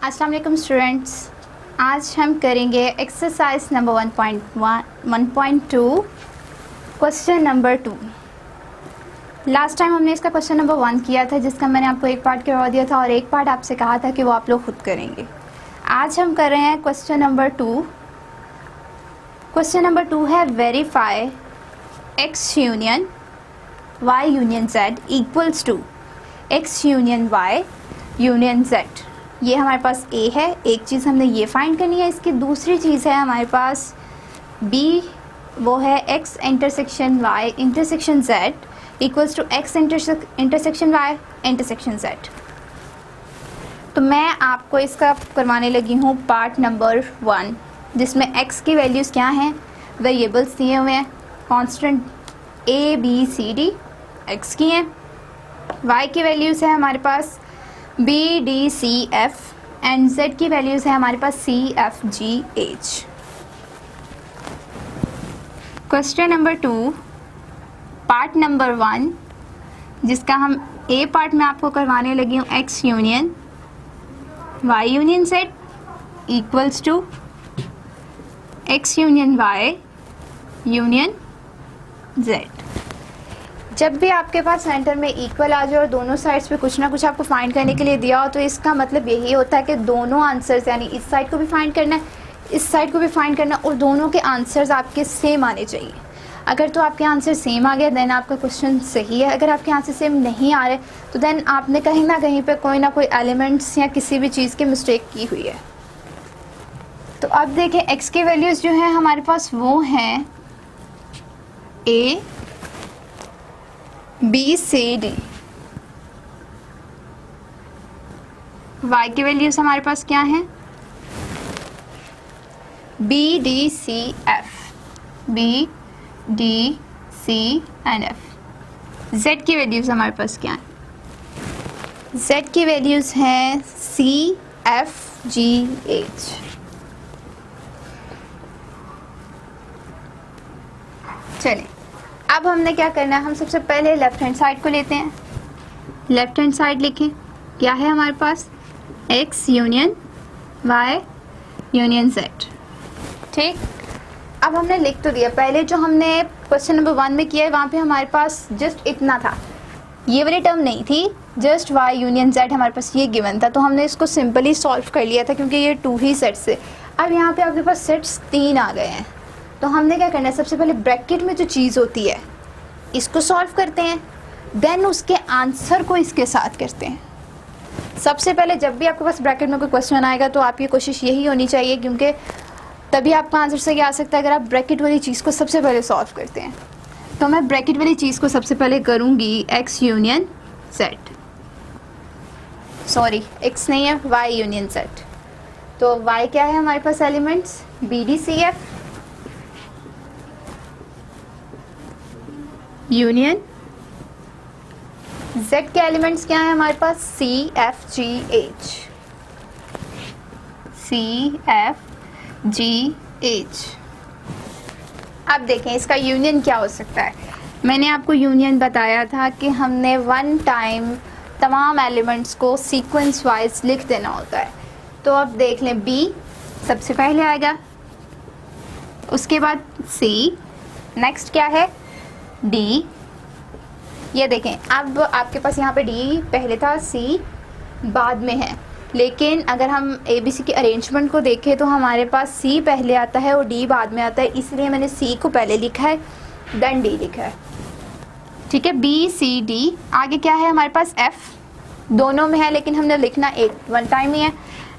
अस्सलाम वालेकुम स्टूडेंट्स, आज हम करेंगे exercise number 1.2 question number 2। Last time हमने इसका क्वेश्चन नंबर 1 किया था, जिसका मैंने आपको एक पार्ट करवा दिया था और एक पार्ट आपसे कहा था कि वो आप लोग खुद करेंगे। आज हम कर रहे हैं क्वेश्चन नंबर 2। क्वेश्चन नंबर 2 है verify X union Y union Z equals to X union Y union Z. ये हमारे पास ए है, एक चीज़ हमने ये फाइंड करनी है। इसकी दूसरी चीज़ है हमारे पास बी, वो है X intersection Y intersection Z equals to X intersection Y intersection Z. तो मैं आपको इसका करवाने लगी हूँ पार्ट नंबर 1, जिसमें एक्स की वैल्यूज़ क्या हैं, वेरिएबल्स दिए हुए हैं, constant A B C D X की हैं, वाई की वैल्यूज़ है हमारे पास B D C F and Z की वैल्यूज़ है हमारे पास C F G H. Question number 2 part number 1, जिसका हम ए पार्ट में आपको करवाने लगी हूँ X union Y union Z equals to X union Y union Z. जब भी आपके पास सेंटर में इक्वल आ जाए और दोनों साइड्स पे कुछ ना कुछ आपको फाइंड करने के लिए दिया हो, तो इसका मतलब यही होता है कि दोनों आंसर्स, यानी इस साइड को भी फाइंड करना है, इस साइड को भी फाइंड करना है, और दोनों के आंसर्स आपके सेम आने चाहिए। अगर तो आपके आंसर सेम आ गया देन आपका क्वेश्चन सही है। अगर आपके आंसर सेम नहीं आ रहे तो देन आपने कहीं ना कहीं पर कोई ना कोई एलिमेंट्स या किसी भी चीज़ की मिस्टेक की हुई है। तो अब देखें, एक्स की वैल्यूज़ जो हैं हमारे पास वो हैं A B C D, Y की वैल्यूज हमारे पास क्या है B D C F, B D C and F. Z की वैल्यूज हमारे पास क्या है, जेड की वैल्यूज हैं सी एफ जी एच। चलिए, अब हमने क्या करना है, हम सबसे पहले लेफ्ट हैंड साइड को लेते हैं। लेफ्ट हैंड साइड लिखें, क्या है हमारे पास x union y union z। ठीक, अब हमने लिख तो दिया। पहले जो हमने क्वेश्चन नंबर 1 में किया है वहाँ पे हमारे पास जस्ट इतना था, ये वाली टर्म नहीं थी, जस्ट y यूनियन z हमारे पास ये गिवन था, तो हमने इसको सिंपली सॉल्व कर लिया था क्योंकि ये 2 ही सेट्स है। अब यहाँ पे आपके पास सेट्स 3 आ गए हैं, तो हमने क्या करना है, सबसे पहले ब्रैकेट में जो चीज़ होती है इसको सॉल्व करते हैं, देन उसके आंसर को इसके साथ करते हैं। सबसे पहले जब भी आपके पास ब्रैकेट में कोई क्वेश्चन आएगा तो आपकी कोशिश यही होनी चाहिए, क्योंकि तभी आपका आंसर सही आ सकता है अगर आप ब्रैकेट वाली चीज़ को सबसे पहले सॉल्व करते हैं। तो मैं ब्रैकेट वाली चीज़ को सबसे पहले करूँगी X union Z, sorry X नहीं है वाई यूनियन जेड। तो वाई क्या है हमारे पास elements B D C F union, z के एलिमेंट्स क्या है हमारे पास C F G H, C F G H. अब देखें इसका यूनियन क्या हो सकता है। मैंने आपको यूनियन बताया था कि हमने 1 टाइम तमाम एलिमेंट्स को सीक्वेंस वाइज लिख देना होता है। तो अब देख लें, b सबसे पहले आएगा, उसके बाद c, नेक्स्ट क्या है डी। ये देखें, अब आपके पास यहाँ पे डी पहले था, सी बाद में है, लेकिन अगर हम ए बी सी के अरेंजमेंट को देखें तो हमारे पास सी पहले आता है और डी बाद में आता है, इसलिए मैंने सी को पहले लिखा है देन डी लिखा है। ठीक है, बी सी डी। आगे क्या है हमारे पास एफ, दोनों में है लेकिन हमने लिखना एक 1 टाइम ही है,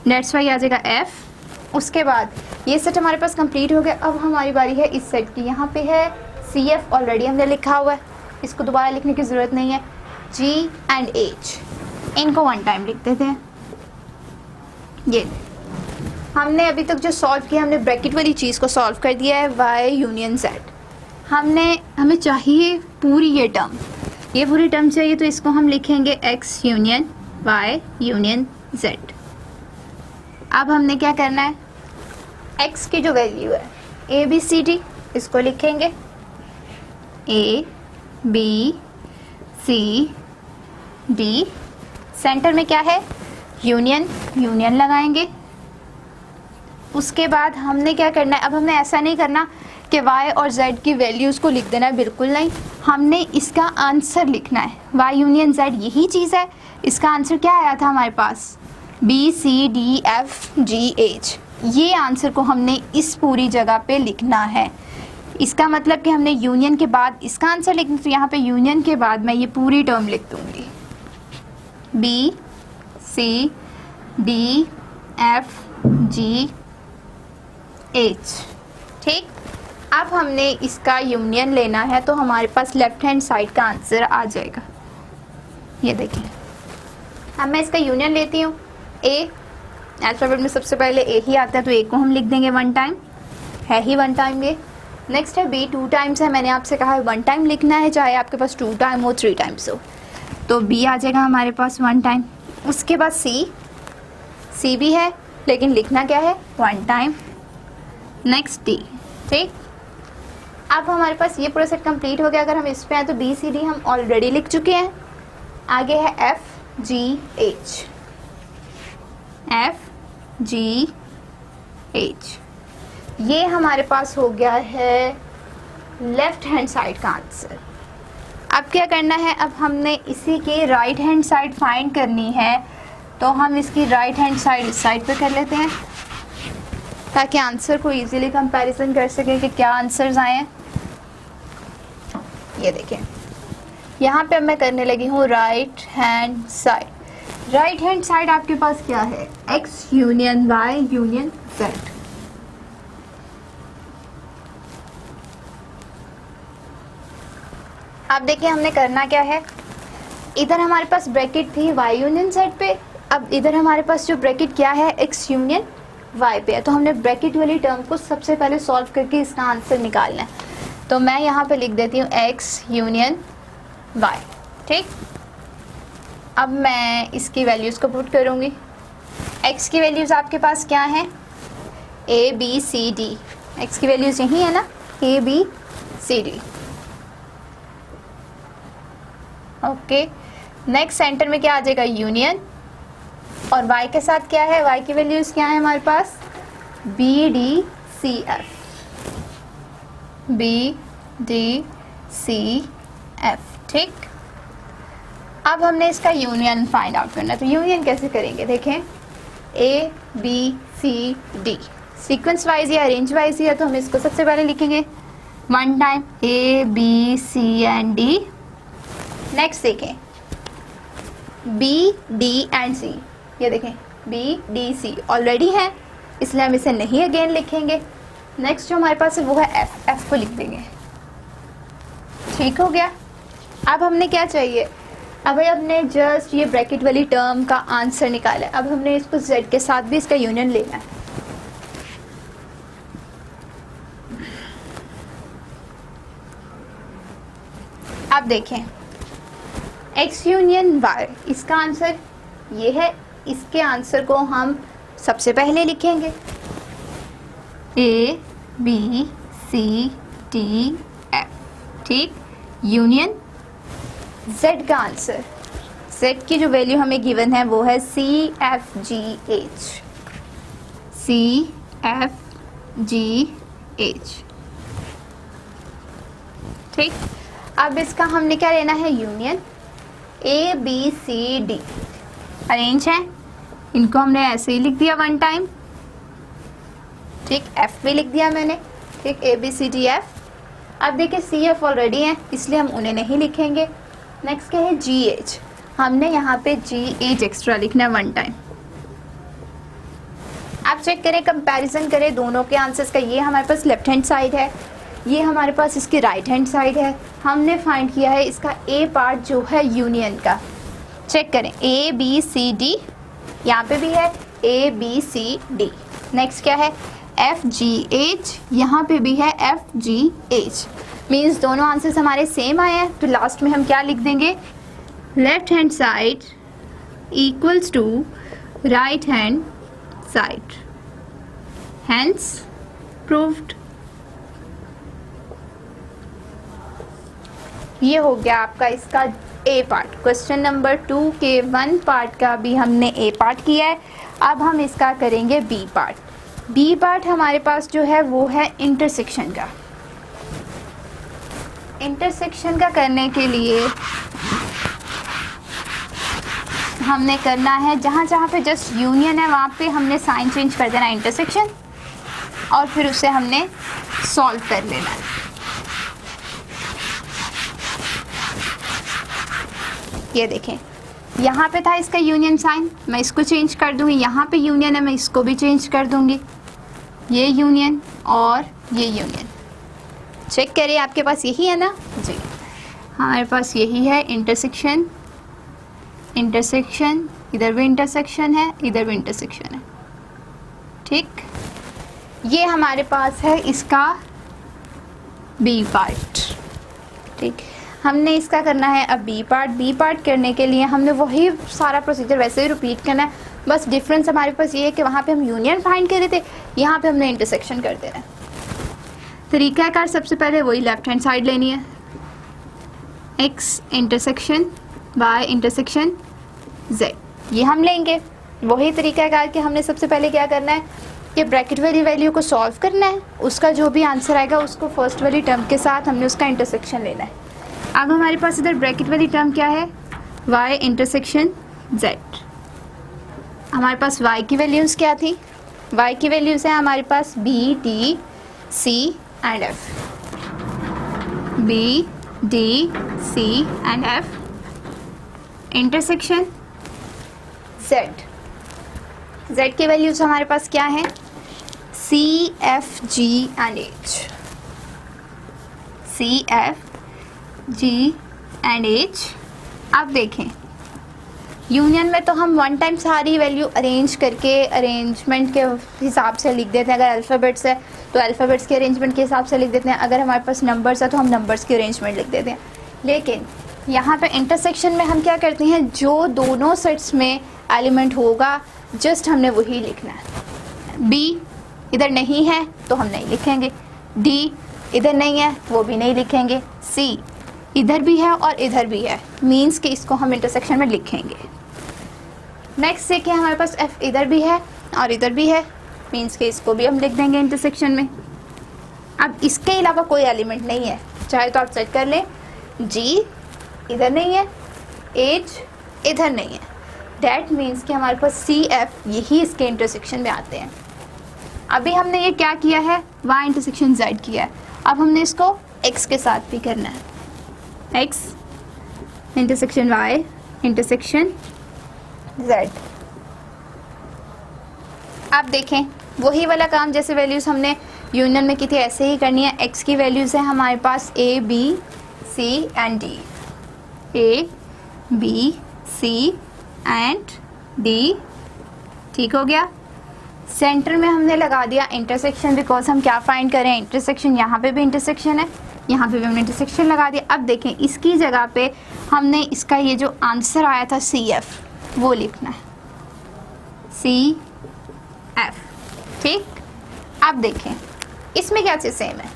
नेट्स वाई आ जाएगा एफ। उसके बाद ये सेट हमारे पास कंप्लीट हो गया। अब हमारी बारी है इस सेट की, यहाँ पे है सी एफ ऑलरेडी हमने लिखा हुआ है, इसको दोबारा लिखने की ज़रूरत नहीं है। जी एंड एच, इनको 1 टाइम लिख देते हैं। ये हमने अभी तक जो सॉल्व किया, हमने ब्रैकेट वाली चीज़ को सॉल्व कर दिया है वाई यूनियन जेड। हमें चाहिए पूरी ये पूरी टर्म चाहिए, तो इसको हम लिखेंगे X union Y union Z. अब हमने क्या करना है, एक्स की जो वैल्यू है ए बी सी डी, इसको लिखेंगे A B C D. Centre में क्या है यूनियन, यूनियन लगाएंगे। उसके बाद हमने क्या करना है, अब हमने ऐसा नहीं करना कि y और z की वैल्यूज़ को लिख देना है, बिल्कुल नहीं। हमने इसका आंसर लिखना है। y यूनियन z यही चीज़ है। इसका आंसर क्या आया था हमारे पास, B C D F G H। ये आंसर को हमने इस पूरी जगह पे लिखना है। इसका मतलब कि हमने यूनियन के बाद इसका आंसर लिखना, तो यहाँ पे यूनियन के बाद मैं ये पूरी टर्म लिख दूँगी, B C D F G H। ठीक, अब हमने इसका यूनियन लेना है, तो हमारे पास लेफ्ट हैंड साइड का आंसर आ जाएगा। ये देखिए, अब मैं इसका यूनियन लेती हूँ। ए, अल्फ़ाबेट में सबसे पहले ए ही आता है, तो ए को हम लिख देंगे 1 टाइम, है ही 1 टाइम ये। नेक्स्ट है बी, 2 टाइम्स है। मैंने आपसे कहा है 1 टाइम लिखना है, चाहे आपके पास 2 टाइम हो 3 टाइम्स हो, तो बी आ जाएगा हमारे पास 1 टाइम। उसके बाद सी, सी भी है लेकिन लिखना क्या है, 1 टाइम। Next D. ठीक, अब हमारे पास ये पूरा सेट कंप्लीट हो गया। अगर हम इस पे आए तो बी सी डी हम ऑलरेडी लिख चुके हैं। आगे है F G H, F G H. ये हमारे पास हो गया है लेफ्ट हैंड साइड का आंसर। अब क्या करना है, अब हमने इसी की राइट हैंड साइड फाइंड करनी है, तो हम इसकी राइट हैंड साइड इस साइड पे कर लेते हैं, ताकि आंसर को इजीली कंपैरिजन कर सकें कि क्या आंसर्स आए हैं। ये देखें, यहाँ पे अब मैं करने लगी हूँ right hand side. Right hand side आपके पास क्या है, x union y union z। आप देखिए हमने करना क्या है, इधर हमारे पास ब्रैकेट थी y यूनियन z पे, अब इधर हमारे पास जो ब्रैकेट क्या है, x यूनियन y पे है, तो हमने ब्रैकेट वाली टर्म को सबसे पहले सॉल्व करके इसका आंसर निकालना है। तो मैं यहाँ पे लिख देती हूँ x यूनियन y। ठीक, अब मैं इसकी वैल्यूज़ को पुट करूँगी। x की वैल्यूज़ आपके पास क्या हैं, a b c d। x की वैल्यूज़ यही है ना, a b c d। Okay, next centre में क्या आ जाएगा, यूनियन, और y के साथ क्या है, y की वैल्यूज़ क्या है हमारे पास, b d c f, b d c f। ठीक, अब हमने इसका यूनियन फाइंड आउट करना है, तो यूनियन कैसे करेंगे, देखें a b c d sequence wise या अरेंज वाइज ही है, तो हम इसको सबसे पहले लिखेंगे 1 time a b c and d। Next देखें b d and c, ये देखें b d c ऑलरेडी है, इसलिए हम इसे नहीं अगेन लिखेंगे। नेक्स्ट जो हमारे पास है वो है f, f को लिख देंगे। ठीक हो गया। अब हमने क्या चाहिए, अब हमने जस्ट ये ब्रैकेट वाली टर्म का आंसर निकाला है। अब हमने इसको z के साथ भी इसका यूनियन लेना है। अब देखें x यूनियन y, इसका आंसर ये है, इसके आंसर को हम सबसे पहले लिखेंगे a b c d f। ठीक, यूनियन z का आंसर, z की जो वैल्यू हमें गिवन है वो है c f g h, c f g h। ठीक, अब इसका हमने क्या लेना है, union a b c d। Arrange है, इनको हमने ऐसे ही लिख दिया 1 टाइम। ठीक, f भी लिख दिया मैंने। ठीक, a b c d f। अब देखिए सी एफ ऑलरेडी हैं, इसलिए हम उन्हें नहीं लिखेंगे। नेक्स्ट क्या है, जी एच। हमने यहाँ पे जी एच एक्स्ट्रा लिखना है 1 टाइम। आप चेक करें, कंपैरिजन करें दोनों के आंसर्स का। ये हमारे पास लेफ्ट हैंड साइड है, ये हमारे पास इसकी राइट हैंड साइड है। हमने फाइंड किया है इसका ए पार्ट जो है यूनियन का। चेक करें, ए बी सी डी यहाँ पे भी है, A B C D. Next क्या है, एफ जी एच, यहाँ पे भी है एफ जी एच। मीन्स दोनों आंसर्स हमारे सेम आए हैं, तो लास्ट में हम क्या लिख देंगे, left hand side equals to right hand side, hence proved. ये हो गया आपका इसका ए पार्ट। क्वेश्चन नंबर 2 के 1 पार्ट का भी हमने ए पार्ट किया है। अब हम इसका करेंगे बी पार्ट। बी पार्ट हमारे पास जो है वो है इंटरसेक्शन का। इंटरसेक्शन का करने के लिए हमने करना है जहाँ जहाँ पे जस्ट यूनियन है वहाँ पे हमने साइन चेंज कर देना इंटरसेक्शन, और फिर उसे हमने सॉल्व कर लेना है। ये देखें यहाँ पे था इसका यूनियन साइन, मैं इसको चेंज कर दूँगी। यहाँ पे यूनियन है, मैं इसको भी चेंज कर दूँगी। ये यूनियन और ये यूनियन, चेक करिए आपके पास यही है ना जी, हमारे पास यही है इंटरसेक्शन। इंटरसेक्शन, इधर भी इंटरसेक्शन है, इधर भी इंटरसेक्शन है, ठीक। ये हमारे पास है इसका बी पार्ट, ठीक। हमने इसका करना है अब बी पार्ट। बी पार्ट करने के लिए हमने वही सारा प्रोसीजर वैसे ही रिपीट करना है, बस डिफरेंस हमारे पास ये है कि वहाँ पे हम यूनियन फाइंड कर रहे थे, यहाँ पे हमने इंटरसेक्शन कर देना है। तरीक़ाकार सबसे पहले वही लेफ्ट हैंड साइड लेनी है, x intersection y intersection z, ये हम लेंगे। वही तरीक़ाकार कि हमने सबसे पहले क्या करना है कि ब्रैकेट वाली वैल्यू को सॉल्व करना है, उसका जो भी आंसर आएगा उसको फर्स्ट वाली टर्म के साथ हमने उसका इंटरसेक्शन लेना है। अब हमारे पास इधर ब्रैकेट वाली टर्म क्या है, y इंटरसेक्शन z। हमारे पास y की वैल्यूज़ क्या थी, y की वैल्यूज़ है हमारे पास b, d, c and f, b, d, c and f। Intersection z, z की वैल्यूज़ हमारे पास क्या है, c, f, g and h, c, f, g and h। अब देखें यूनियन में तो हम वन टाइम सारी वैल्यू अरेंज करके अरेंजमेंट के हिसाब से लिख देते हैं। अगर अल्फ़ाबेट्स है तो अल्फ़ाबेट्स के अरेंजमेंट के हिसाब से लिख देते हैं, अगर हमारे पास नंबर्स है तो हम नंबर्स के अरेंजमेंट लिख देते हैं। लेकिन यहाँ पे इंटरसेक्शन में हम क्या करते हैं, जो दोनों सेट्स में एलिमेंट होगा जस्ट हमने वही लिखना है। b इधर नहीं है तो हम नहीं लिखेंगे, d इधर नहीं है वो भी नहीं लिखेंगे, c इधर भी है और इधर भी है, मीन्स कि इसको हम इंटरसेक्शन में लिखेंगे। नेक्स्ट देखिए हमारे पास f इधर भी है और इधर भी है, मीन्स कि इसको भी हम लिख देंगे इंटरसेक्शन में। अब इसके अलावा कोई एलिमेंट नहीं है, चाहे तो आप चेक कर लें, g इधर नहीं है, h इधर नहीं है, डैट मीन्स कि हमारे पास c, f यही इसके इंटरसेक्शन में आते हैं। अभी हमने ये क्या किया है, y इंटरसेक्शन z किया है, अब हमने इसको x के साथ भी करना है, x intersection y intersection z। आप देखें वही वाला काम जैसे वैल्यूज़ हमने यूनियन में की थी ऐसे ही करनी है। x की वैल्यूज़ है हमारे पास a, b, c and d, a, b, c and d, ठीक हो गया। सेंटर में हमने लगा दिया इंटरसेक्शन, बिकॉज हम क्या फाइंड करें, इंटरसेक्शन। यहाँ पे भी इंटरसेक्शन है, यहाँ पे भी हमने इंटरसेक्शन लगा दिया। अब देखें इसकी जगह पे हमने इसका ये जो आंसर आया था CF वो लिखना है, CF, ठीक। अब देखें इसमें क्या चीज़ सेम है,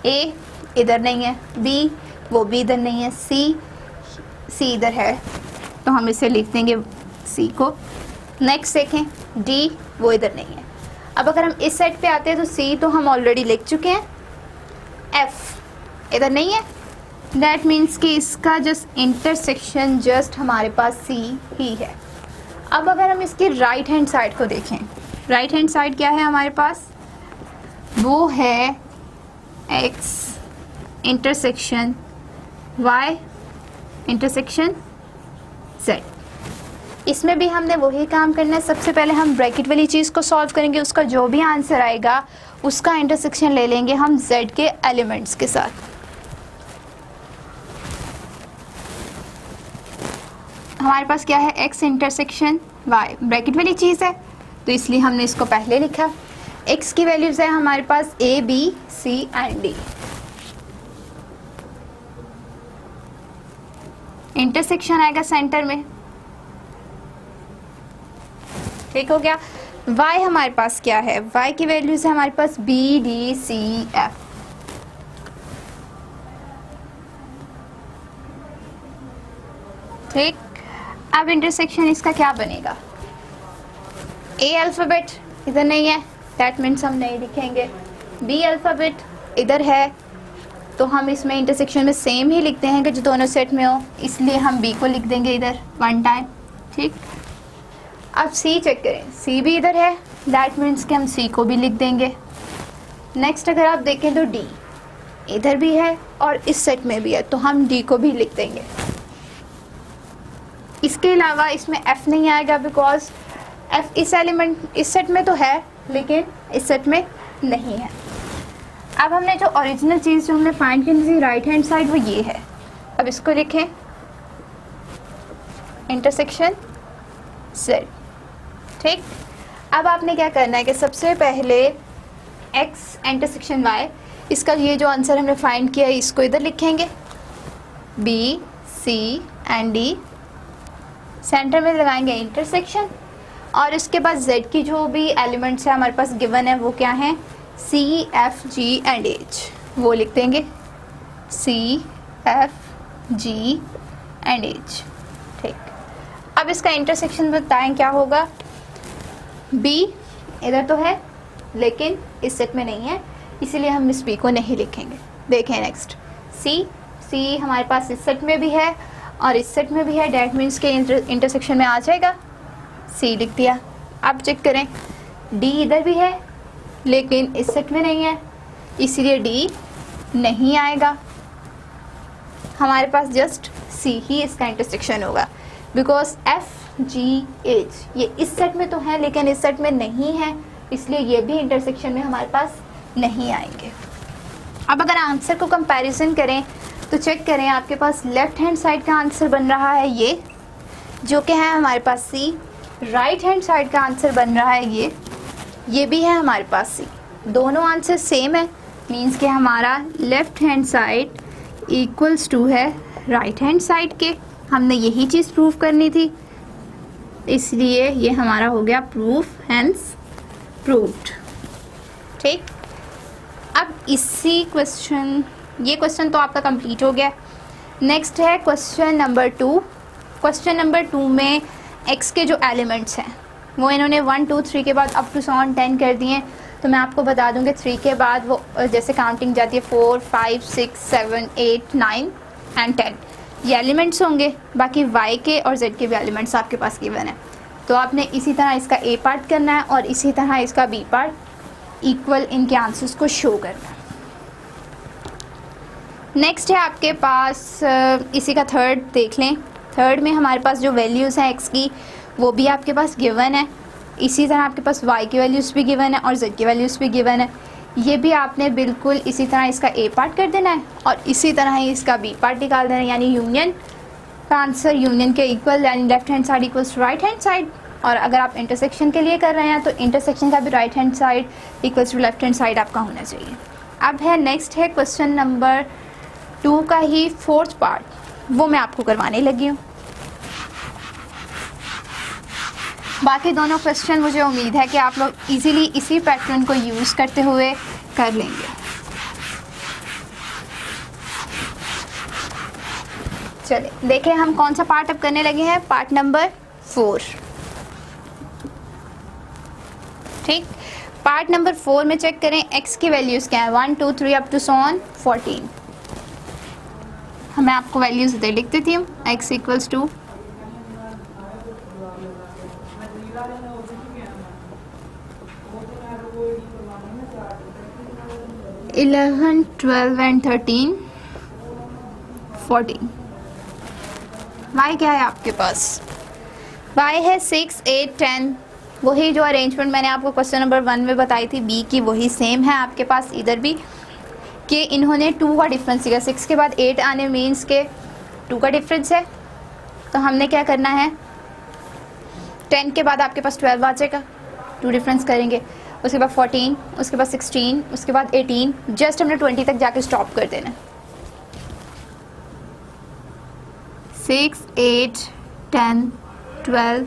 A इधर नहीं है, B वो भी इधर नहीं है, C इधर है तो हम इसे लिख देंगे C को। नेक्स्ट देखें D वो इधर नहीं है। अब अगर हम इस साइड पे आते हैं तो C तो हम ऑलरेडी लिख चुके हैं, F इधर नहीं है, दैट मीन्स कि इसका जस्ट इंटरसेक्शन जस्ट हमारे पास C ही है। अब अगर हम इसकी राइट हैंड साइड को देखें, राइट हैंड साइड क्या है हमारे पास, वो है X intersection Y intersection Z। इसमें भी हमने वही काम करना है, सबसे पहले हम ब्रैकेट वाली चीज़ को सॉल्व करेंगे, उसका जो भी आंसर आएगा उसका इंटरसेक्शन ले लेंगे हम Z के एलिमेंट्स के साथ। हमारे पास क्या है, X इंटरसेक्शन Y, ब्रैकेट वाली चीज़ है तो इसलिए हमने इसको पहले लिखा। X की वैल्यूज़ है हमारे पास A, B, C and D। Intersection आएगा सेंटर में, ठीक हो गया। y हमारे पास क्या है, y की वैल्यूज है हमारे पास b, d, c, f। ठीक, अब इंटरसेक्शन इसका क्या बनेगा? ए अल्फ़ाबेट इधर नहीं है, दैट मीन्स हम नहीं लिखेंगे। बी अल्फ़ाबेट इधर है, तो हम इसमें इंटरसेक्शन में सेम ही लिखते हैं कि जो दोनों सेट में हो, इसलिए हम बी को लिख देंगे इधर वन टाइम। ठीक, अब सी चेक करें, सी भी इधर है, दैट मीन्स कि हम सी को भी लिख देंगे। नेक्स्ट अगर आप देखें तो डी इधर भी है और इस सेट में भी है, तो हम डी को भी लिख देंगे। इसके अलावा इसमें एफ नहीं आएगा, बिकॉज एफ इस एलिमेंट इस सेट में तो है लेकिन इस सेट में नहीं है। अब हमने जो ओरिजिनल चीज़ जो हमने फाइंड करनी थी राइट हैंड साइड, वो ये है। अब इसको लिखें इंटरसेक्शन जेड। ठीक, अब आपने क्या करना है कि सबसे पहले एक्स इंटरसेक्शन वाई, इसका ये जो आंसर हमने फाइंड किया है इसको इधर लिखेंगे, B C and D, centre में लगाएंगे इंटरसेक्शन, और इसके बाद जेड की जो भी एलिमेंट्स है हमारे पास गिवन है वो क्या हैं, C F G and H, वो लिख देंगे C F G and H. ठीक, अब इसका इंटरसेक्शन बताएं क्या होगा। बी इधर तो है लेकिन इस सेट में नहीं है, इसीलिए हम इस बी को नहीं लिखेंगे। देखें नेक्स्ट, सी हमारे पास इस सेट में भी है और इस सेट में भी है, डैट मीन्स के इंटरसेक्शन में आ जाएगा, सी लिख दिया। अब चेक करें, डी इधर भी है लेकिन इस सेट में नहीं है, इसीलिए डी नहीं आएगा, हमारे पास जस्ट सी ही इसका इंटरसेक्शन होगा, बिकॉज एफ जी एच ये इस सेट में तो है लेकिन इस सेट में नहीं है, इसलिए ये भी इंटरसेक्शन में हमारे पास नहीं आएंगे। अब अगर आंसर को कंपैरिजन करें तो चेक करें, आपके पास लेफ्ट हैंड साइड का आंसर बन रहा है ये, जो कि है हमारे पास सी, राइट हैंड साइड का आंसर बन रहा है ये भी है हमारे पास सी। दोनों आंसर सेम है, मींस कि हमारा left hand side equals to है राइट हैंड साइड के। हमने यही चीज़ प्रूव करनी थी, इसलिए ये हमारा हो गया प्रूफ, हैंस प्रूव्ड। ठीक, अब इसी क्वेश्चन, ये क्वेश्चन तो आपका कंप्लीट हो गया। नेक्स्ट है क्वेश्चन नंबर 2। क्वेश्चन नंबर 2 में एक्स के जो एलिमेंट्स हैं वो इन्होंने 1 2 3 के बाद अप टू 10 कर दिए। तो मैं आपको बता दूं कि 3 के बाद वो जैसे काउंटिंग जाती है 4 5 6 7 8 9 एंड 10, ये एलिमेंट्स होंगे। बाकी वाई के और जेड के भी एलिमेंट्स आपके पास गिवन है, तो आपने इसी तरह इसका ए पार्ट करना है और इसी तरह इसका बी पार्ट इक्वल इनके आंसर्स को शो करना है। नेक्स्ट है आपके पास इसी का थर्ड देख लें। थर्ड में हमारे पास जो वैल्यूज़ हैं एक्स की वो भी आपके पास गिवन है, इसी तरह आपके पास वाई की वैल्यूज़ भी गिवन है और जेड की वैल्यूज़ भी गिवन है। ये भी आपने बिल्कुल इसी तरह इसका ए पार्ट कर देना है और इसी तरह ही इसका बी पार्ट निकाल देना है, यानी यूनियन का आंसर यूनियन के इक्वल, यानी left hand side equals to right hand side. और अगर आप इंटरसेक्शन के लिए कर रहे हैं तो इंटरसेक्शन का भी right hand side equals to left hand side आपका होना चाहिए। अब है नेक्स्ट है क्वेश्चन नंबर 2 का ही फोर्थ पार्ट, वो मैं आपको करवाने लगी हूँ। बाकी दोनों क्वेश्चन मुझे उम्मीद है कि आप लोग इजीली इसी पैटर्न को यूज़ करते हुए कर लेंगे। चलिए देखें हम कौन सा पार्ट अब करने लगे हैं, पार्ट नंबर 4। ठीक, पार्ट नंबर 4 में चेक करें एक्स की वैल्यूज़ क्या है, 1 2 3 अप टू 14। मैं आपको वैल्यूज़ इधर लिख देती हूँ, X equals to 11 12 and 13 14। Y क्या है आपके पास, वाई है 6 8 10, वही जो अरेंजमेंट मैंने आपको क्वेश्चन नंबर 1 में बताई थी बी की, वही सेम है आपके पास इधर भी, कि इन्होंने 2 का डिफरेंस दिया। 6 के बाद 8 आने मीन्स के 2 का डिफरेंस है, तो हमने क्या करना है, 10 के बाद आपके पास 12 आ जाएगा, 2 डिफरेंस करेंगे, उसके बाद 14, उसके बाद 16, उसके बाद 18, जस्ट हमने 20 तक जाके स्टॉप कर देना। 6 8 10 12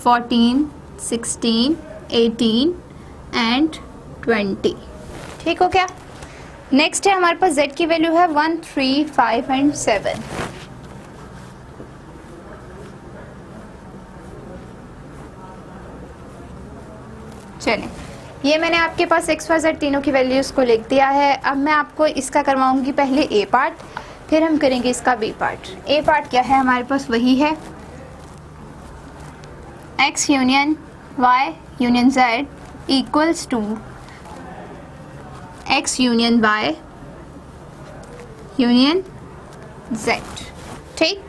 14 16 18 एंड 20। ठीक हो क्या। नेक्स्ट है हमारे पास z की वैल्यू है 1 3 5 एंड 7। चलें, ये मैंने आपके पास एक्स वाई जेड तीनों की वैल्यूज़ को लिख दिया है। अब मैं आपको इसका करवाऊंगी पहले ए पार्ट, फिर हम करेंगे इसका बी पार्ट। ए पार्ट क्या है हमारे पास, वही है X union Y union Z equals to X union Y union Z. ठीक,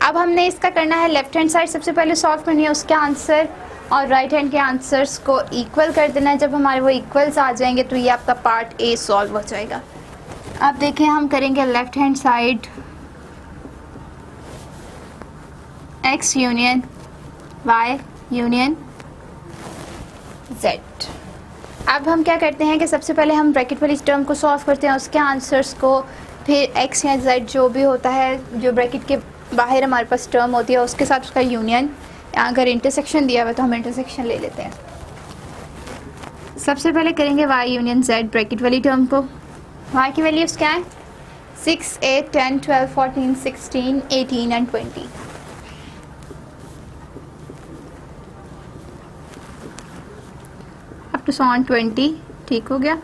अब हमने इसका करना है लेफ्ट हैंड साइड सबसे पहले सॉल्व करनी है, उसके आंसर और राइट हैंड के आंसर्स को इक्वल कर देना है। जब हमारे वो इक्वल्स आ जाएंगे तो ये आपका पार्ट ए सॉल्व हो जाएगा। अब देखें, हम करेंगे left hand side X union Y union Z. अब हम क्या करते हैं कि सबसे पहले हम ब्रैकेट वाली टर्म को सॉल्व करते हैं, उसके आंसर्स को, फिर एक्स या जेड जो भी होता है जो ब्रैकेट के बाहर हमारे पास टर्म होती है उसके साथ उसका यूनियन, अगर इंटरसेक्शन दिया हुआ तो हम इंटरसेक्शन ले लेते हैं। सबसे पहले करेंगे वाई यूनियन जेड ब्रैकेट वाली टर्म को। वाई की वैल्यूज़ क्या है, 6, 8, 10, 12, 14, 16, 18 एंड 20। अप टू 20, ठीक हो गया।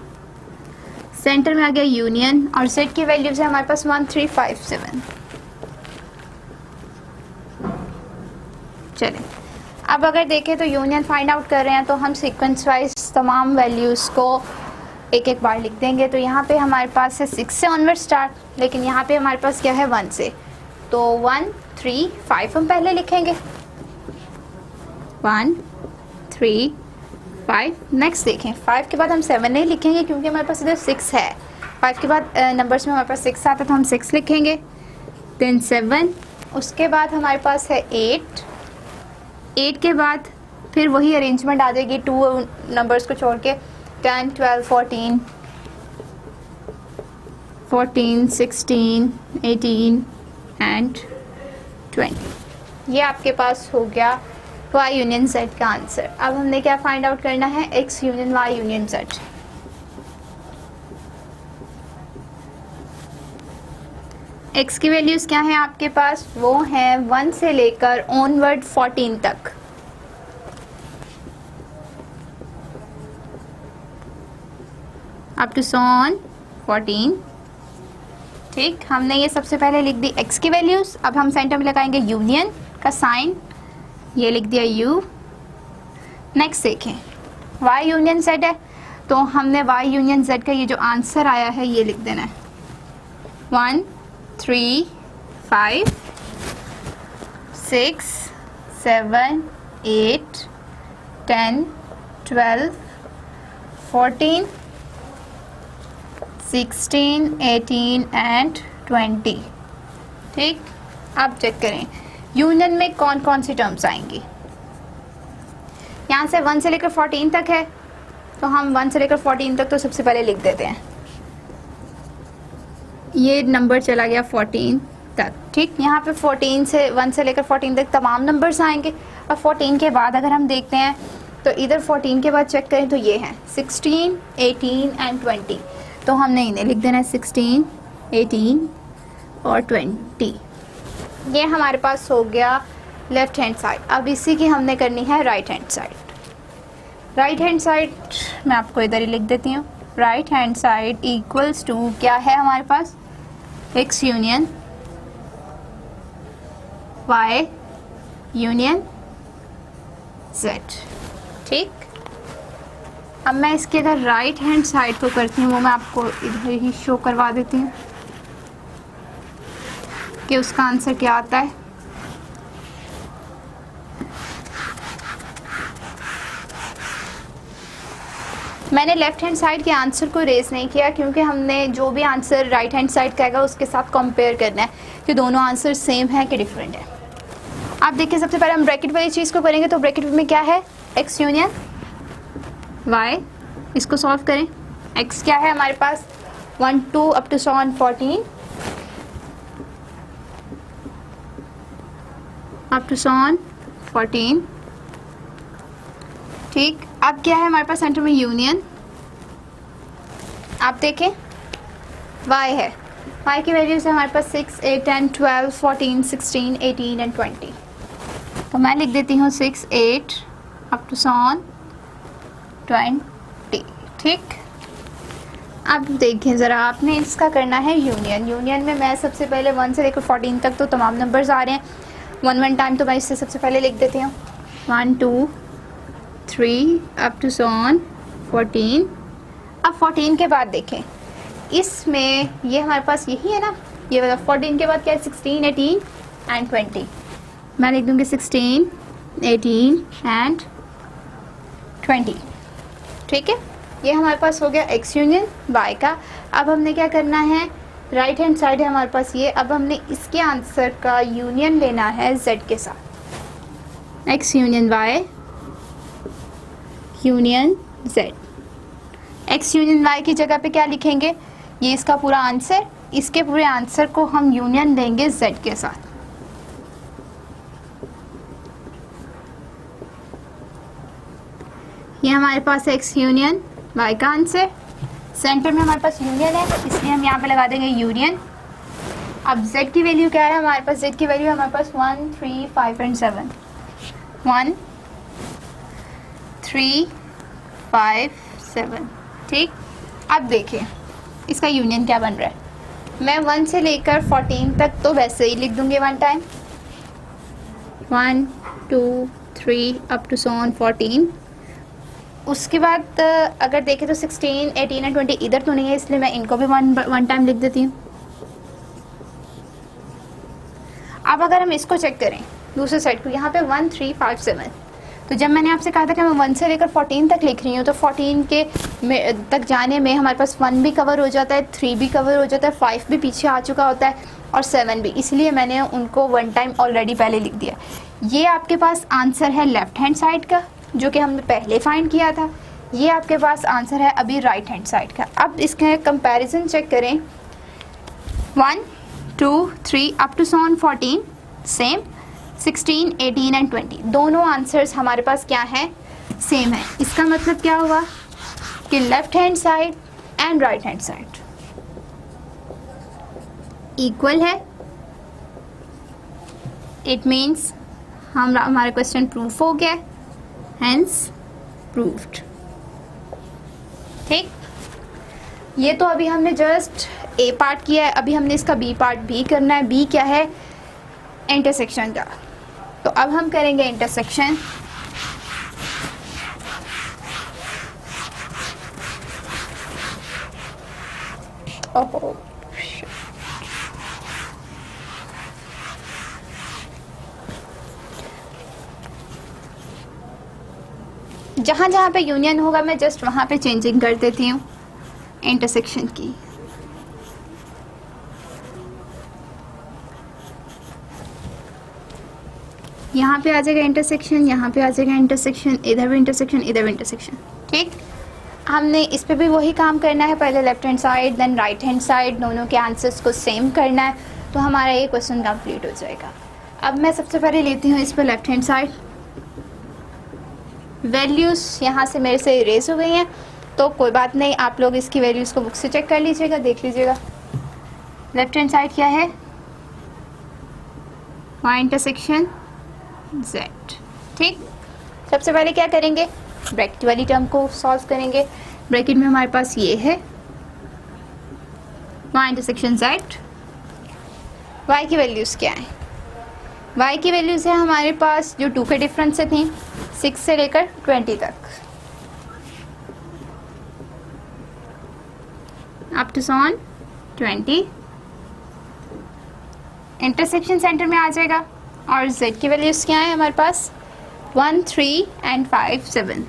सेंटर में आ गया यूनियन और जेड की वैल्यूज़ है हमारे पास 1, 3, 5, 7। चलें, अब अगर देखें तो यूनियन फाइंड आउट कर रहे हैं तो हम सीक्वेंस वाइज तमाम वैल्यूज़ को एक एक बार लिख देंगे। तो यहाँ पे हमारे पास है 6 से ऑनवर्ड स्टार्ट, लेकिन यहाँ पे हमारे पास क्या है 1 से, तो 1, 3, 5 हम पहले लिखेंगे। 1, 3, 5। नेक्स्ट देखें, 5 के बाद हम 7 नहीं लिखेंगे क्योंकि हमारे पास इधर 6 है। 5 के बाद नंबर्स में हमारे पास 6 आता है तो हम 6 लिखेंगे, देन 7। उसके बाद हमारे पास है 8 के बाद फिर वही अरेंजमेंट आ जाएगी 2 नंबर्स को छोड़ के, 10, 12, 14, 16, 18 एंड 20। ये आपके पास हो गया वाई यूनियन जेड का आंसर। अब हमने क्या फाइंड आउट करना है, X union Y union Z. X की वैल्यूज़ क्या है आपके पास, वो हैं 1 से लेकर ऑनवर्ड 14 तक। Up to 14। ठीक, हमने ये सबसे पहले लिख दी एक्स की वैल्यूज़। अब हम सेंटर में लगाएंगे यूनियन का साइन, ये लिख दिया यू। नेक्स्ट देखें, वाई यूनियन जेड है तो हमने वाई यूनियन जेड का ये जो आंसर आया है ये लिख देना है, 1, 3, 5, 6, 7, 8, 10, 12, 14, 16, 18 एंड 20। ठीक, अब चेक करें यूनियन में कौन कौन सी टर्म्स आएंगी। यहाँ से 1 से लेकर 14 तक है तो हम 1 से लेकर 14 तक तो सबसे पहले लिख देते हैं, ये नंबर चला गया 14 तक। ठीक, यहाँ पे 14 से 1 से लेकर 14 तक तमाम नंबर्स आएंगे। और 14 के बाद अगर हम देखते हैं तो इधर 14 के बाद चेक करें तो ये हैं 16, 18 एंड 20। तो हमने इन्हें लिख देना है 16, 18 और 20। ये हमारे पास हो गया लेफ़्ट हैंड साइड। अब इसी की हमने करनी है right hand side. Right hand side मैं आपको इधर ही लिख देती हूँ। Right hand side equals to क्या है हमारे पास, X union Y union Z. ठीक, अब मैं इसके इधर राइट हैंड साइड को करती हूँ, वो मैं आपको इधर ही शो करवा देती हूँ कि उसका आंसर क्या आता है। मैंने लेफ़्ट हैंड साइड के आंसर को रेस नहीं किया क्योंकि हमने जो भी आंसर राइट हैंड साइड का आएगा उसके साथ कंपेयर करना है कि दोनों आंसर सेम है कि डिफरेंट है। आप देखिए, सबसे पहले हम ब्रैकेट वाली चीज़ को करेंगे तो ब्रैकेट में क्या है, एक्स यूनियन वाई। इसको सॉल्व करें, एक्स क्या है हमारे पास 1, 2 अप टू 14 अप टू 14। ठीक, अब क्या है हमारे पास सेंटर में यूनियन। आप देखें y है, y की वैल्यूज है हमारे पास 6, 8, 10, 12, 14, 16, 18 एंड 20। तो मैं लिख देती हूँ 6, 8 अप टू 20। ठीक, अब देखें ज़रा, आपने इसका करना है यूनियन। यूनियन में मैं सबसे पहले 1 से लेकर 14 तक तो तमाम नंबर्स आ रहे हैं, 1 टाइम, तो मैं इससे सबसे पहले लिख देती हूँ 1 2 3 अप टू सो ऑन 14। अब 14 के बाद देखें, इसमें ये हमारे पास यही है ना, ये वाला 14 के बाद क्या है, 16, 18 एंड 20। मैं लिख दूँगी 16, 18 एंड 20। ठीक है, ये हमारे पास हो गया एक्स यूनियन वाई का। अब हमने क्या करना है, राइट हैंड साइड है हमारे पास ये, अब हमने इसके आंसर का यूनियन लेना है जेड के साथ। X union Y union Z. X union Y की जगह पे क्या लिखेंगे, ये इसका पूरा आंसर, इसके पूरे आंसर को हम यूनियन देंगे जेड के साथ। ये हमारे पास एक्स यूनियन वाई का आंसर, सेंटर में हमारे पास यूनियन है, इसलिए हम यहाँ पे लगा देंगे यूनियन। अब z की वैल्यू क्या है हमारे पास, z की वैल्यू हमारे पास 1 3 5 एंड 7, 1 3 5 7। ठीक, अब देखें इसका यूनियन क्या बन रहा है। मैं 1 से लेकर 14 तक तो वैसे ही लिख दूंगी 1 time, 1 2 3 up to so on 14। उसके बाद अगर देखें तो 16, 18 एंड 20 इधर तो नहीं है, इसलिए मैं इनको भी वन टाइम लिख देती हूँ। अब अगर हम इसको चेक करें दूसरे साइड को, यहाँ पे 1 3 5 7, तो जब मैंने आपसे कहा था कि मैं 1 से लेकर 14 तक लिख रही हूँ, तो 14 के तक जाने में हमारे पास 1 भी कवर हो जाता है, 3 भी कवर हो जाता है, 5 भी पीछे आ चुका होता है और 7 भी, इसलिए मैंने उनको 1 टाइम ऑलरेडी पहले लिख दिया। ये आपके पास आंसर है लेफ्ट हैंड साइड का, जो कि हमने पहले फाइंड किया था। ये आपके पास आंसर है अभी राइट हैंड साइड का। अब इसके कंपैरिजन चेक करें, 1 2 3 up to so on 14 same, 16 18 and 20 दोनों आंसर्स हमारे पास क्या है, सेम है। इसका मतलब क्या हुआ कि left hand side and right hand side equal है। इट मीन्स हमारा क्वेश्चन प्रूफ हो गया, हेंस प्रूव्ड। ठीक, ये तो अभी हमने जस्ट ए पार्ट किया है, अभी हमने इसका बी पार्ट भी करना है। बी क्या है, इंटरसेक्शन का। तो अब हम करेंगे इंटरसेक्शन। ओहो, जहाँ जहाँ पे यूनियन होगा मैं जस्ट वहाँ पे चेंजिंग कर देती हूँ इंटरसेक्शन की। यहाँ पे आ जाएगा इंटरसेक्शन, यहाँ पे आ जाएगा इंटरसेक्शन, इधर भी इंटरसेक्शन, इधर भी इंटरसेक्शन। ठीक, हमने इस पे भी वही काम करना है, पहले left hand side then right hand side, दोनों के आंसर्स को सेम करना है, तो हमारा ये क्वेश्चन कंप्लीट हो जाएगा। अब मैं सबसे पहले लेती हूँ इस पर लेफ्ट हैंड साइड। वैल्यूज़ यहाँ से मेरे से इरेज हो गई हैं, तो कोई बात नहीं, आप लोग इसकी वैल्यूज़ को बुक से चेक कर लीजिएगा, देख लीजिएगा। लेफ्ट हैंड साइड क्या है, y इंटरसेक्शन z। ठीक, सबसे पहले क्या करेंगे, ब्रैकेट वाली टर्म को सॉल्व करेंगे। ब्रैकेट में हमारे पास ये है y इंटरसेक्शन z। y की वैल्यूज़ क्या है, y की वैल्यूज़ है हमारे पास जो 2 के डिफरेंस से थी, 6 से लेकर 20 तक, up to on 20। Intersection centre में आ जाएगा और z की वैल्यूज़ क्या है हमारे पास, 1 3 एंड 5 7।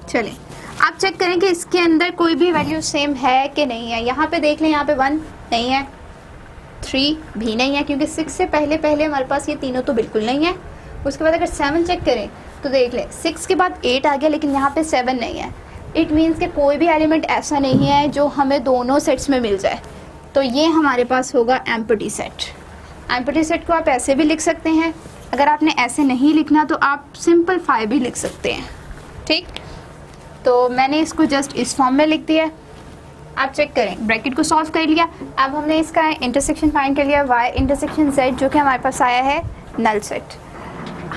चलें आप चेक करें कि इसके अंदर कोई भी वैल्यू सेम है कि नहीं है। यहाँ पे देख लें, यहाँ पे 1 नहीं है, 3 भी नहीं है, क्योंकि 6 से पहले पहले हमारे पास ये तीनों तो बिल्कुल नहीं है। उसके बाद अगर 7 चेक करें तो देख लें 6 के बाद 8 आ गया, लेकिन यहाँ पे 7 नहीं है। इट मीन्स कि कोई भी एलिमेंट ऐसा नहीं है जो हमें दोनों सेट्स में मिल जाए, तो ये हमारे पास होगा एम्प्टी सेट। एम्प्टी सेट को आप ऐसे भी लिख सकते हैं, अगर आपने ऐसे नहीं लिखना तो आप सिंपल 5 भी लिख सकते हैं। ठीक, तो मैंने इसको जस्ट इस फॉर्म में लिख दिया है। आप चेक करें, ब्रैकेट को सॉल्व कर लिया। अब हमने इसका इंटरसेक्शन फाइंड कर लिया, y इंटरसेक्शन z, जो कि हमारे पास आया है नल सेट।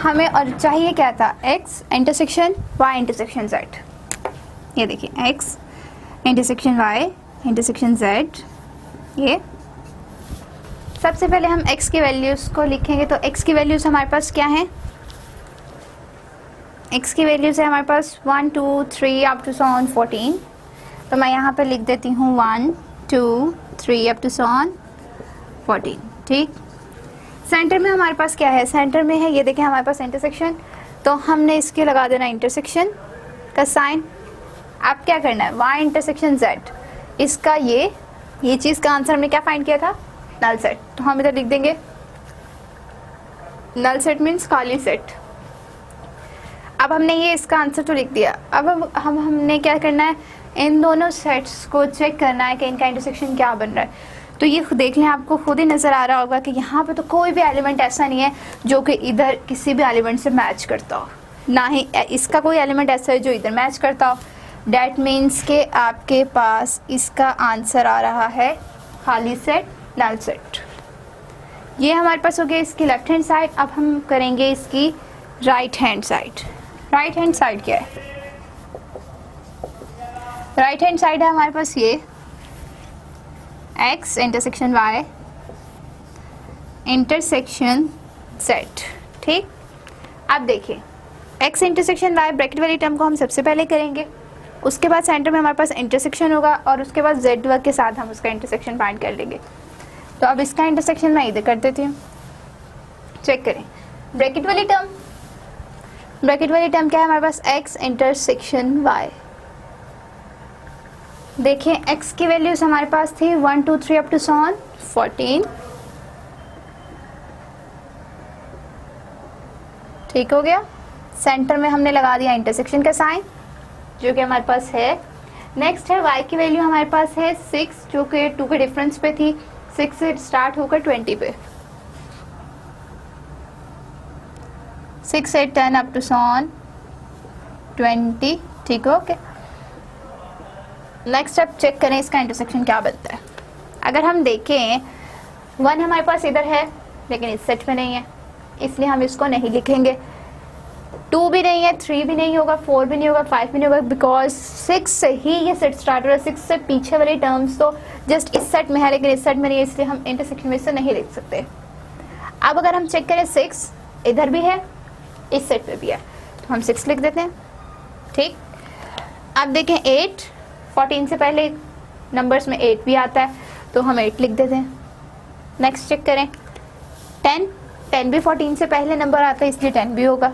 हमें और चाहिए क्या था, x intersection y intersection z। ये देखिए x intersection y intersection z। ये सबसे पहले हम x की वैल्यूज़ को लिखेंगे। तो x की वैल्यूज़ हमारे पास क्या हैं, x की वैल्यूज़ है हमारे पास 1 2 3 अप टू सो ऑन 14। तो मैं यहाँ पे लिख देती हूँ 1 2 3 अप टू सो ऑन 14। ठीक, सेंटर में हमारे पास क्या है, सेंटर में है ये देखें हमारे पास इंटरसेक्शन। तो हमने इसके लगा देना इंटरसेक्शन का साइन। अब क्या करना है, y इंटरसेक्शन z, इसका ये चीज़ का आंसर हमने क्या फाइंड किया था, नल सेट। तो हम इधर लिख देंगे नल सेट मीन्स खाली सेट। अब हमने ये इसका आंसर तो लिख दिया। अब हमने क्या करना है, इन दोनों सेट्स को चेक करना है कि इनका इंटरसेक्शन क्या बन रहा है। तो ये देख लें, आपको खुद ही नज़र आ रहा होगा कि यहाँ पे तो कोई भी एलिमेंट ऐसा नहीं है जो कि इधर किसी भी एलिमेंट से मैच करता हो, ना ही इसका कोई एलिमेंट ऐसा है जो इधर मैच करता हो। डैट मीन्स के आपके पास इसका आंसर आ रहा है खाली सेट, नल सेट। ये हमारे पास हो गया इसकी लेफ्ट हैंड साइड। अब हम करेंगे इसकी right hand side. Right hand side क्या है, राइट हैंड साइड है हमारे पास ये x intersection y intersection z। ठीक, अब देखिए x इंटरसेक्शन y ब्रैकेट वाली टर्म को हम सबसे पहले करेंगे, उसके बाद सेंटर में हमारे पास इंटरसेक्शन होगा और उसके बाद z वर्ग के साथ हम उसका इंटरसेक्शन फाइंड कर लेंगे। तो अब इसका इंटरसेक्शन मैं इधर कर देती हूँ, चेक करें। ब्रैकेट वाली टर्म, ब्रैकेट वाली टर्म क्या है हमारे पास, x इंटरसेक्शन y। देखिए x की वैल्यूज हमारे पास थी 1 2 3 अप टू सो ऑन 14। ठीक हो गया, सेंटर में हमने लगा दिया इंटरसेक्शन का साइन जो कि हमारे पास है। नेक्स्ट है y की वैल्यू हमारे पास है 6 जो कि 2 के डिफरेंस पे थी, 6 से स्टार्ट होकर 20 पे, 6 से 10 अप टू सो ऑन 20। ठीक है, ओके। नेक्स्ट अब चेक करें इसका इंटरसेक्शन क्या बनता है। अगर हम देखें 1 हमारे पास इधर है लेकिन इस सेट में नहीं है, इसलिए हम इसको नहीं लिखेंगे। 2 भी नहीं है, 3 भी नहीं होगा, 4 भी नहीं होगा, 5 भी नहीं होगा, बिकॉज 6 से ही ये सेट स्टार्ट हो रहा है। 6 से पीछे वाली टर्म्स तो जस्ट इस सेट में है लेकिन इस सेट में नहीं है, इसलिए हम इंटरसेक्शन में से नहीं लिख सकते। अब अगर हम चेक करें 6 इधर भी है, इस सेट पे भी है, तो हम 6 लिख देते हैं। ठीक, अब देखें 8, 14 से पहले नंबर्स में 8 भी आता है तो हम 8 लिख देते हैं। नेक्स्ट चेक करें 10, 10 भी 14 से पहले नंबर आता है इसलिए 10 भी होगा।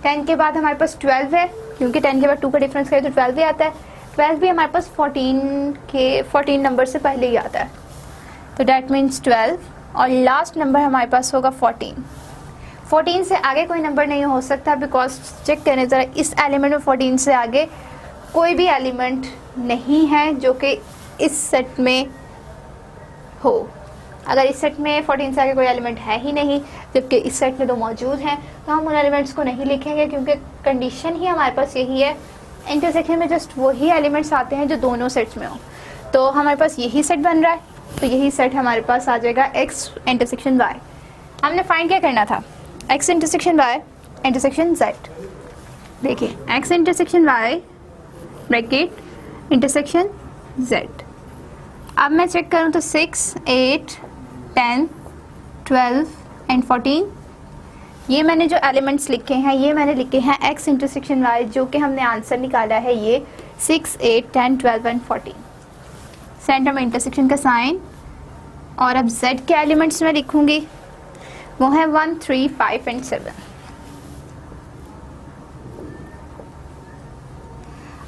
10 के बाद हमारे पास 12 है, क्योंकि 10 के बाद 2 का डिफरेंस करें तो 12 भी आता है। 12 भी हमारे पास 14 नंबर से पहले ही आता है, तो डैट मीन्स 12। और लास्ट नंबर हमारे पास होगा 14। 14 से आगे कोई नंबर नहीं हो सकता, बिकॉज चेक करें ज़रा, इस एलिमेंट में 14 से आगे कोई भी एलिमेंट नहीं है जो कि इस सेट में हो। अगर इस सेट में 14 से आगे कोई एलिमेंट है ही नहीं, जबकि इस सेट में तो मौजूद हैं, तो हम उन एलिमेंट्स को नहीं लिखेंगे, क्योंकि कंडीशन ही हमारे पास यही है। इंटरसेक्शन में जस्ट वही एलिमेंट्स आते हैं जो दोनों सेट्स में हो। तो हमारे पास यही सेट बन रहा है, तो यही सेट हमारे पास आ जाएगा x इंटरसेक्शन y। हमने फाइंड क्या करना था, x intersection y intersection z। देखिए x intersection y bracket intersection z। अब मैं चेक करूँ तो 6, 8, 10, 12 एंड 14, ये मैंने जो एलिमेंट्स लिखे हैं ये मैंने लिखे हैं x इंटरसेक्शन y, जो कि हमने आंसर निकाला है ये 6, 8, 10, 12 एंड 14। सेंटर में इंटरसेक्शन का साइन। और अब z के एलिमेंट्स में लिखूंगी, वो है 1, 3, 5 एंड 7।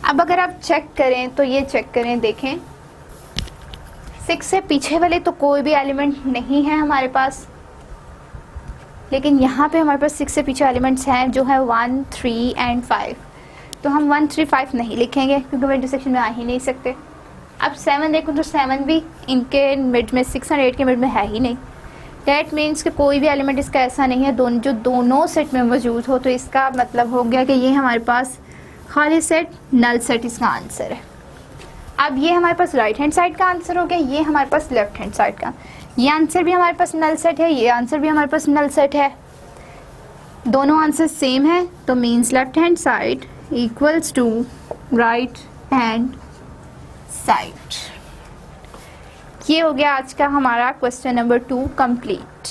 अब अगर आप चेक करें तो ये चेक करें, देखें 6 से पीछे वाले तो कोई भी एलिमेंट नहीं है हमारे पास, लेकिन यहाँ पे हमारे पास 6 से पीछे एलिमेंट्स हैं जो है 1, 3 एंड 5। तो हम 1, 3, 5 नहीं लिखेंगे क्योंकि वो इंटरसेक्शन में आ ही नहीं सकते। अब 7 देखो तो 7 भी इनके मिड में, 6 और 8 के मिड में है ही नहीं। डैट मीन्स कि कोई भी एलिमेंट इसका ऐसा नहीं है जो दोनों सेट में मौजूद हो। तो इसका मतलब हो गया कि ये हमारे पास खाली सेट, नल सेट इसका आंसर है। अब ये हमारे पास राइट हैंड साइड का आंसर हो गया, ये हमारे पास लेफ्ट हैंड साइड का। ये आंसर भी हमारे पास नल सेट है, ये आंसर भी हमारे पास नल सेट है। दोनों आंसर सेम है तो means left hand side equals to right hand side. ये हो गया आज का हमारा क्वेश्चन नंबर 2 कंप्लीट।